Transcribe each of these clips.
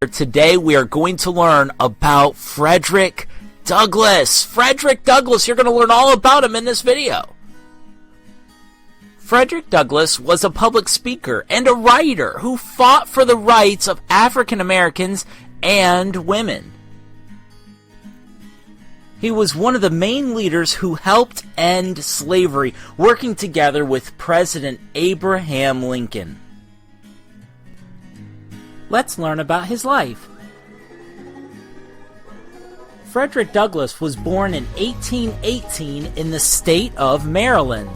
Today we are going to learn about Frederick Douglass. Frederick Douglass, you're going to learn all about him in this video. Frederick Douglass was a public speaker and a writer who fought for the rights of African Americans and women. He was one of the main leaders who helped end slavery, working together with President Abraham Lincoln. Let's learn about his life. Frederick Douglass was born in 1818 in the state of Maryland.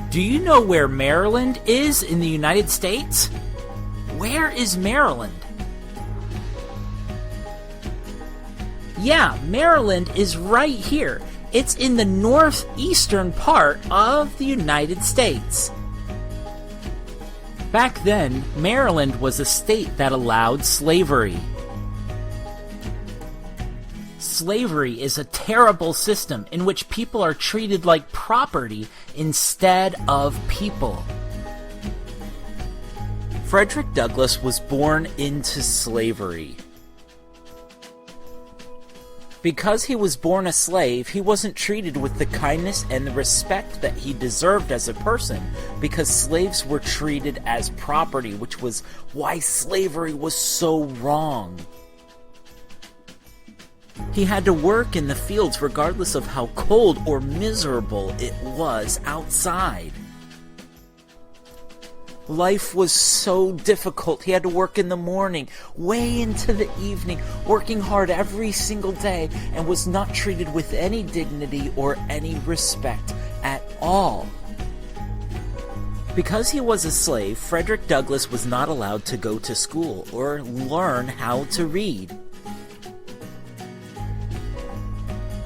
Do you know where Maryland is in the United States? Where is Maryland? Yeah, Maryland is right here. It's in the northeastern part of the United States. Back then, Maryland was a state that allowed slavery. Slavery is a terrible system in which people are treated like property instead of people. Frederick Douglass was born into slavery. Because he was born a slave, he wasn't treated with the kindness and the respect that he deserved as a person, because slaves were treated as property, which was why slavery was so wrong. He had to work in the fields regardless of how cold or miserable it was outside. Life was so difficult. He had to work in the morning, way into the evening, working hard every single day, and was not treated with any dignity or any respect at all. Because he was a slave, Frederick Douglass was not allowed to go to school or learn how to read.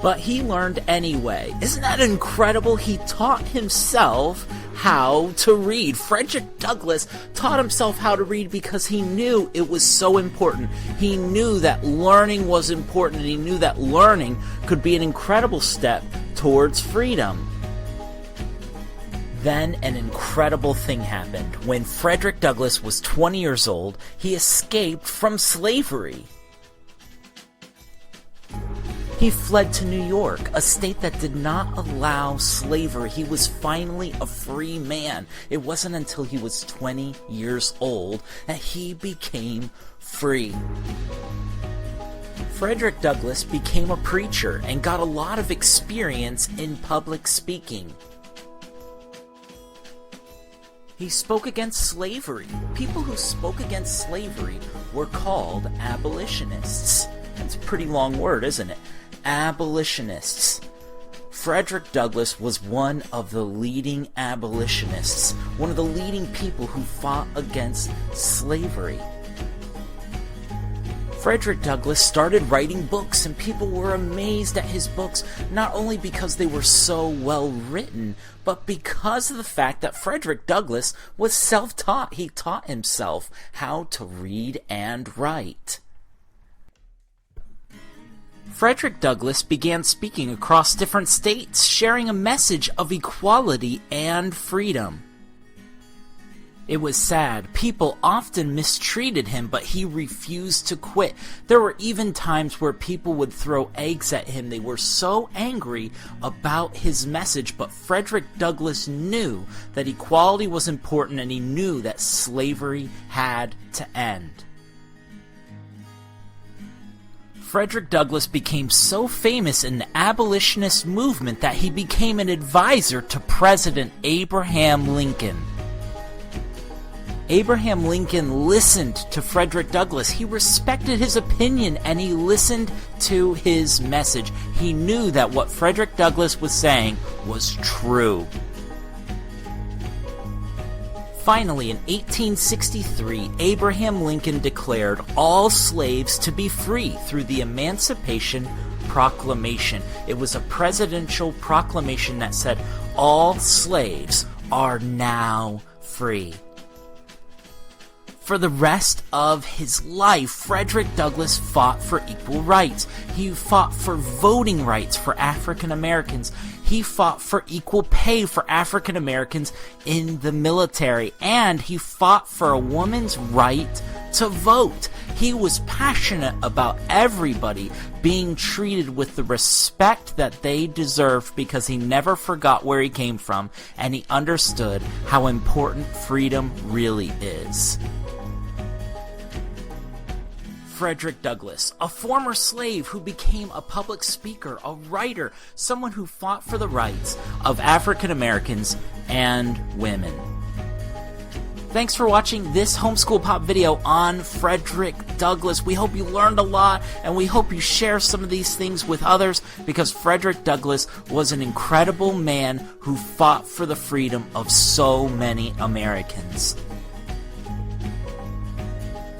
But he learned anyway. Isn't that incredible? He taught himself how to read. Frederick Douglass taught himself how to read because he knew it was so important. He knew that learning was important, and he knew that learning could be an incredible step towards freedom. Then an incredible thing happened. When Frederick Douglass was 20 years old, he escaped from slavery. He fled to New York, a state that did not allow slavery. He was finally a free man. It wasn't until he was 20 years old that he became free. Frederick Douglass became a preacher and got a lot of experience in public speaking. He spoke against slavery. People who spoke against slavery were called abolitionists. That's a pretty long word, isn't it? Abolitionists. Frederick Douglass was one of the leading abolitionists, one of the leading people who fought against slavery. Frederick Douglass started writing books, and people were amazed at his books, not only because they were so well written, but because of the fact that Frederick Douglass was self-taught. He taught himself how to read and write. Frederick Douglass began speaking across different states, sharing a message of equality and freedom. It was sad. People often mistreated him, but he refused to quit. There were even times where people would throw eggs at him. They were so angry about his message, but Frederick Douglass knew that equality was important, and he knew that slavery had to end. Frederick Douglass became so famous in the abolitionist movement that he became an advisor to President Abraham Lincoln. Abraham Lincoln listened to Frederick Douglass. He respected his opinion and he listened to his message. He knew that what Frederick Douglass was saying was true. Finally, in 1863, Abraham Lincoln declared all slaves to be free through the Emancipation Proclamation. It was a presidential proclamation that said all slaves are now free. For the rest of his life, Frederick Douglass fought for equal rights. He fought for voting rights for African Americans. He fought for equal pay for African Americans in the military. And he fought for a woman's right to vote. He was passionate about everybody being treated with the respect that they deserved because he never forgot where he came from, and he understood how important freedom really is. Frederick Douglass, a former slave who became a public speaker, a writer, someone who fought for the rights of African Americans and women. Thanks for watching this Homeschool Pop video on Frederick Douglass. We hope you learned a lot, and we hope you share some of these things with others, because Frederick Douglass was an incredible man who fought for the freedom of so many Americans.